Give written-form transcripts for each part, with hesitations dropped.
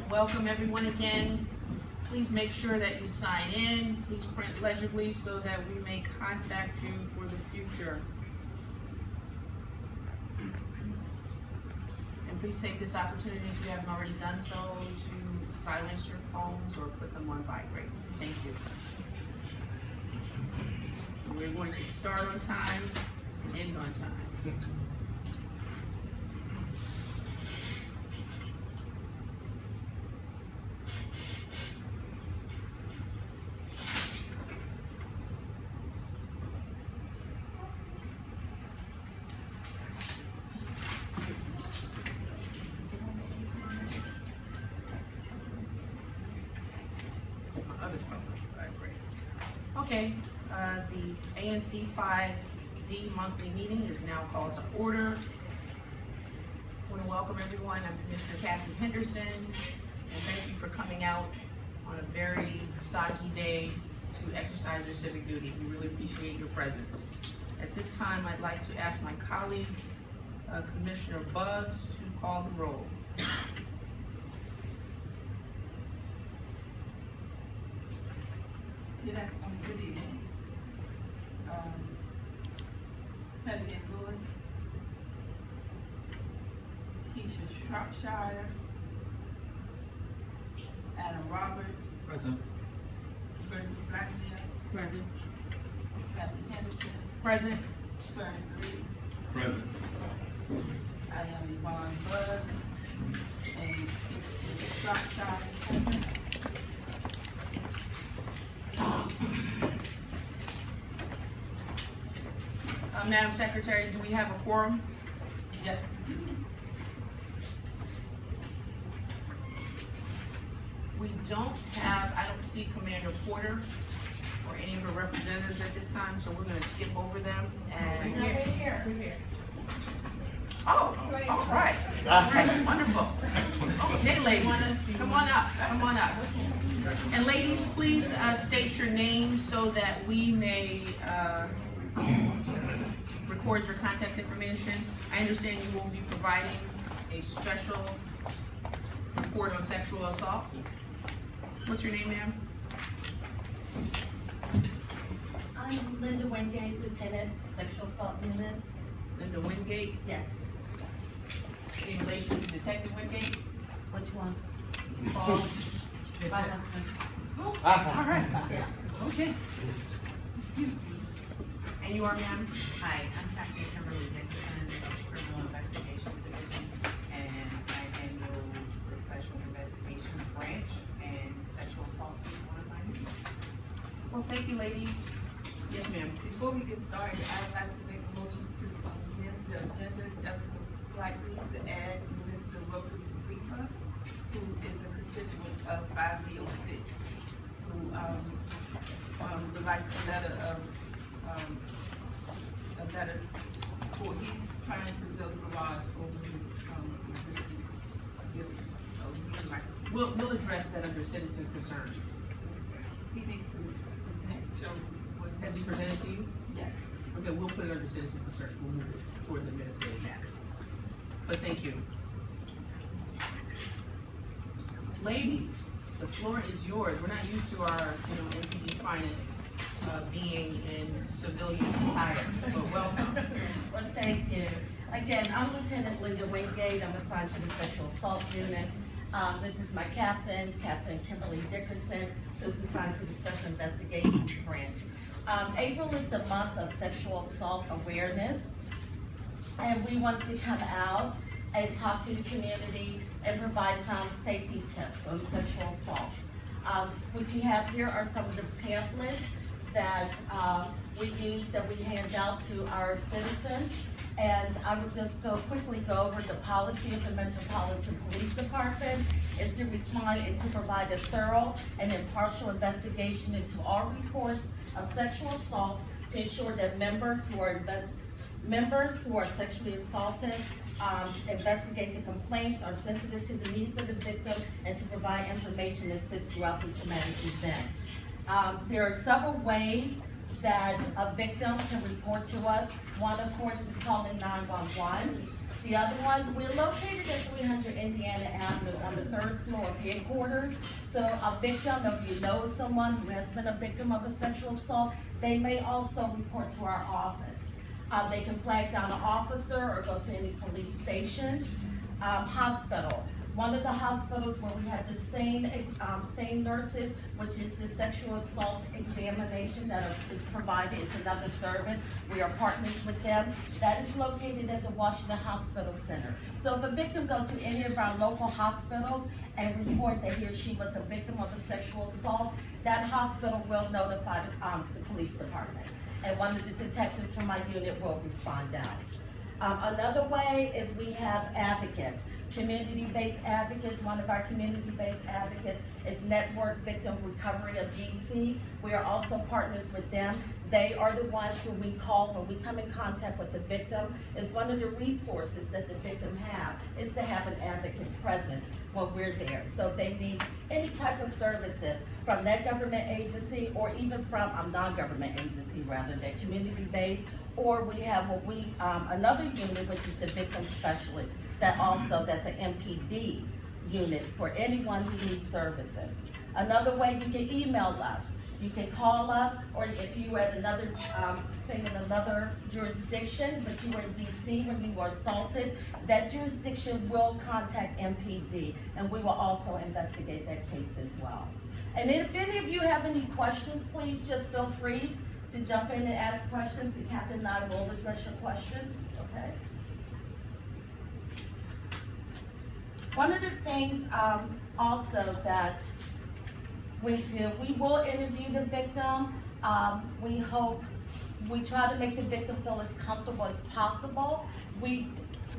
Welcome everyone again. Please make sure that you sign in. Please print legibly so that we may contact you for the future. And please take this opportunity, if you haven't already done so, to silence your phones or put them on vibrate. Thank you. We're going to start on time and end on time. Okay, the ANC 5D monthly meeting is now called to order. I want to welcome everyone. I'm Commissioner Kathy Henderson, and thank you for coming out on a very soggy day to exercise your civic duty. We really appreciate your presence. At this time, I'd like to ask my colleague, Commissioner Buggs, to call the roll. Good evening. President Lewis, Keisha Shropshire, Adam Roberts, Present. Bernice Blackmore, Present. Kathy Henderson, Present. Fern Green. Present. I am Yvonne Bud, and Keisha Shropshire present. Madam Secretary, do we have a quorum? Yes. We don't have, I don't see Commander Porter or any of her representatives at this time, so we're going to skip over them. And We're here. oh, all right. Great, wonderful. Okay, ladies, come on up, come on up. And ladies, please state your name so that we may record your contact information. I understand you will be providing a special report on sexual assault. What's your name, ma'am? I'm Linda Wingate, Lieutenant, Sexual Assault Unit. Linda Wingate, Yes. in relation to Detective Wingate? Which one? Paul? My husband. All right, Yeah. okay. And you are, ma'am? Hi, I'm Captain Kimberly Dickinson of Criminal Investigations Division, and I handle the Special Investigations Branch and Sexual Assault is one of my duties. Well, thank you, ladies. Yes, ma'am. Before we get started, I'd like to make a motion to amend the agenda ever so slightly to add Mr. Wilkins Reaper, who is a constituent of 506, who would like a letter for he's trying to build a garage over his existing building. So he'd like, We'll address that under citizen concerns. he needs to show what. Has he presented to you? Yes. Okay, we'll put it under citizen concerns. We'll move it towards administrative matters. But thank you. Ladies, the floor is yours. We're not used to our, MPD finest being in civilian attire, but welcome. Well, thank you. Again, I'm Lieutenant Linda Wingate. I'm assigned to the Sexual Assault Unit. This is my captain, Captain Kimberly Dickinson, who's assigned to the Special Investigations Branch. April is the month of sexual assault awareness, and we wanted to come out and talk to the community and provide some safety tips on sexual assaults. What you have here are some of the pamphlets that we use, that we hand out to our citizens. And I would just quickly go over the policy of the Metropolitan Police Department is to respond and to provide a thorough and impartial investigation into all reports of sexual assault to ensure that members who are sexually assaulted investigate the complaints, are sensitive to the needs of the victim, and to provide information and assist throughout the traumatic event. There are several ways that a victim can report to us. One, of course, is calling 911. The other one, we're located at 300 Indiana Avenue on the 3rd floor of headquarters. So a victim, if you know someone who has been a victim of a sexual assault, they may also report to our office. They can flag down an officer or go to any police station. Hospital. One of the hospitals where we have the same nurses, which is the sexual assault examination that is provided, is another service. We are partners with them. That is located at the Washington Hospital Center. So if a victim goes to any of our local hospitals and report that he or she was a victim of a sexual assault, that hospital will notify the police department. And one of the detectives from my unit will respond out. Another way is we have advocates, community-based advocates. One of our community-based advocates is Network Victim Recovery of DC. We are also partners with them. They are the ones who we call when we come in contact with the victim. It's one of the resources that the victim have is to have an advocate present when we're there. So if they need any type of services from that government agency or even from a non-government agency rather than community-based, or we have what we, another unit, which is the victim specialist, that's an MPD unit for anyone who needs services. Another way, you can email us, you can call us, or if you were at another, say in another jurisdiction, but you were in DC when you were assaulted, that jurisdiction will contact MPD, and we will also investigate that case as well. And if any of you have any questions, please just feel free to jump in and ask questions. The captain and I will address your questions, okay? One of the things also that we do, we will interview the victim. We try to make the victim feel as comfortable as possible. We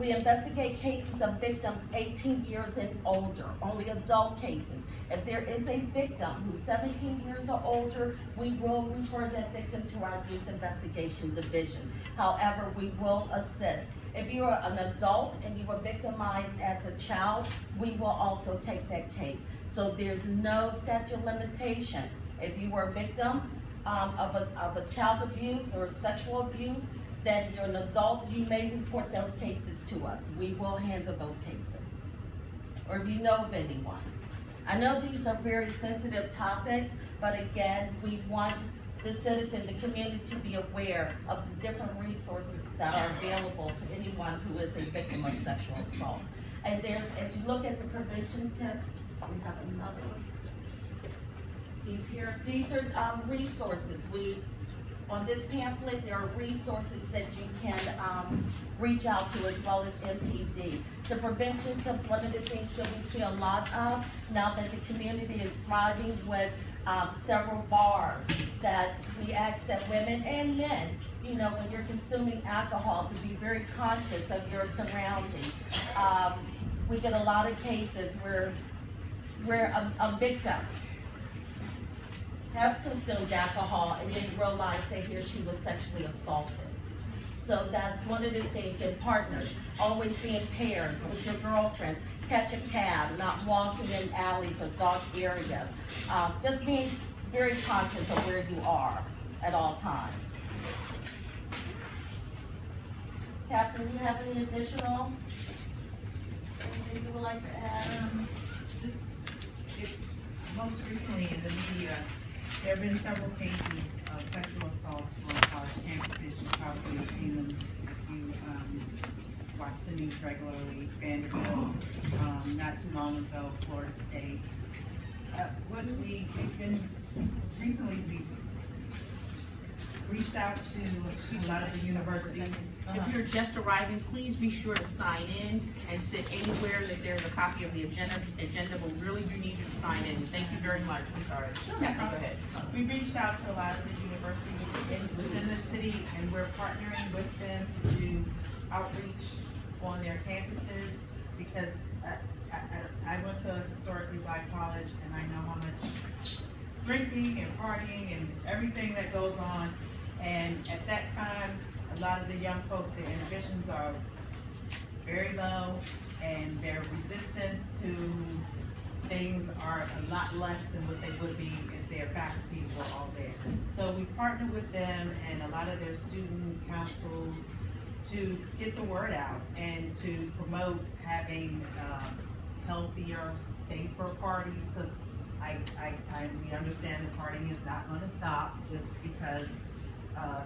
investigate cases of victims 18 years and older, only adult cases. If there is a victim who's 17 years or older, we will refer that victim to our Youth Investigation Division. However, we will assist. If you're an adult and you were victimized as a child, we will also take that case. So there's no statute of limitation. If you were a victim of a child abuse or sexual abuse, then you're an adult, you may report those cases to us. We will handle those cases. Or if you know of anyone. I know these are very sensitive topics, but again, we want the citizen, the community to be aware of the different resources that are available to anyone who is a victim of sexual assault. And as you look at the prevention tips, we have another one. These are resources. On this pamphlet, there are resources that you can reach out to, as well as MPD. The prevention tips, one of the things that we see a lot of now that the community is thriving with several bars, that we ask that women and men, you know, when you're consuming alcohol, to be very conscious of your surroundings. We get a lot of cases where a victim have consumed alcohol and then realize that he or she was sexually assaulted. So that's one of the things in partners, always be in pairs with your girlfriends, catch a cab, not walking in alleys or dark areas. Just being very conscious of where you are at all times. Captain, do you have any additional anything you would like to add? Most recently in the media, there have been several cases of sexual assault on college campuses. You probably have seen them if you watch the news regularly. Vanderbilt, not too long ago, Florida State. We've reached out to a lot of the universities. If you're just arriving, please be sure to sign in and sit anywhere that there's a copy of the agenda, but we really do need you to sign in. Thank you very much. I'm sorry. Captain, go ahead. We reached out to a lot of the universities within the city, and we're partnering with them to do outreach on their campuses, because I went to a historically black college, and I know how much drinking and partying and everything that goes on. And at that time, a lot of the young folks, their inhibitions are very low, and their resistance to things are a lot less than what they would be if their faculty were all there. So we partnered with them, and a lot of their student councils to get the word out and to promote having healthier, safer parties, because we understand the partying is not gonna stop just because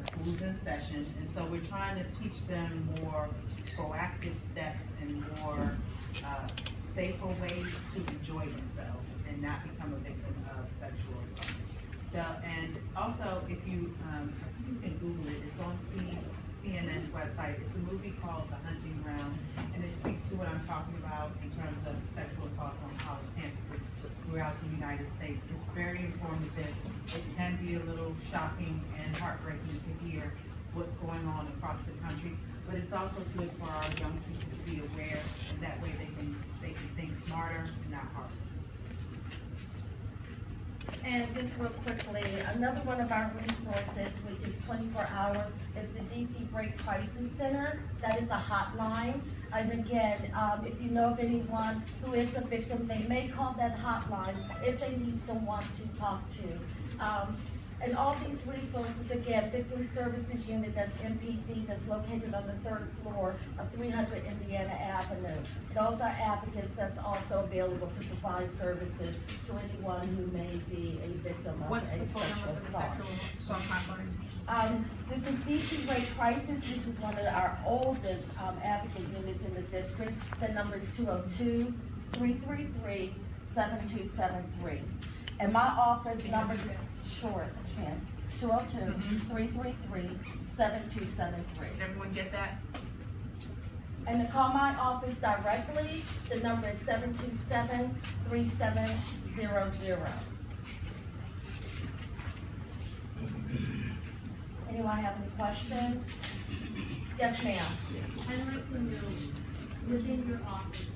school's in session, and so we're trying to teach them more proactive steps and more safer ways to enjoy themselves and not become a victim of sexual assault. So, and also, if you can Google it, it's on CNN's website. It's a movie called The Hunting Ground, and it speaks to what I'm talking about in terms of sexual assault on college campuses throughout the United States. It's very informative. It can be a little shocking and heartbreaking to hear what's going on across the country, but it's also good for our young people to be aware, and that way they can think smarter, not harder. And just real quickly, another one of our resources, which is 24 hours, is the DC Break Crisis Center. That is a hotline. And again, if you know of anyone who is a victim, they may call that hotline if they need someone to talk to. And all these resources, again, Victim Services Unit, that's MPD, that's located on the 3rd floor of 300 Indiana Avenue. Those are advocates that's also available to provide services to anyone who may be a victim of What's a the phone sexual number for the assault. sexual assault hotline? This is DC Rate Crisis, which is one of our oldest advocate units in the district. The number is 202-333-7273. And my office number, sure, I can, 202-333-7273. Did everyone get that? And to call my office directly, the number is 727-3700. Anyone have any questions? Yes, ma'am. I'd like to know, within your office,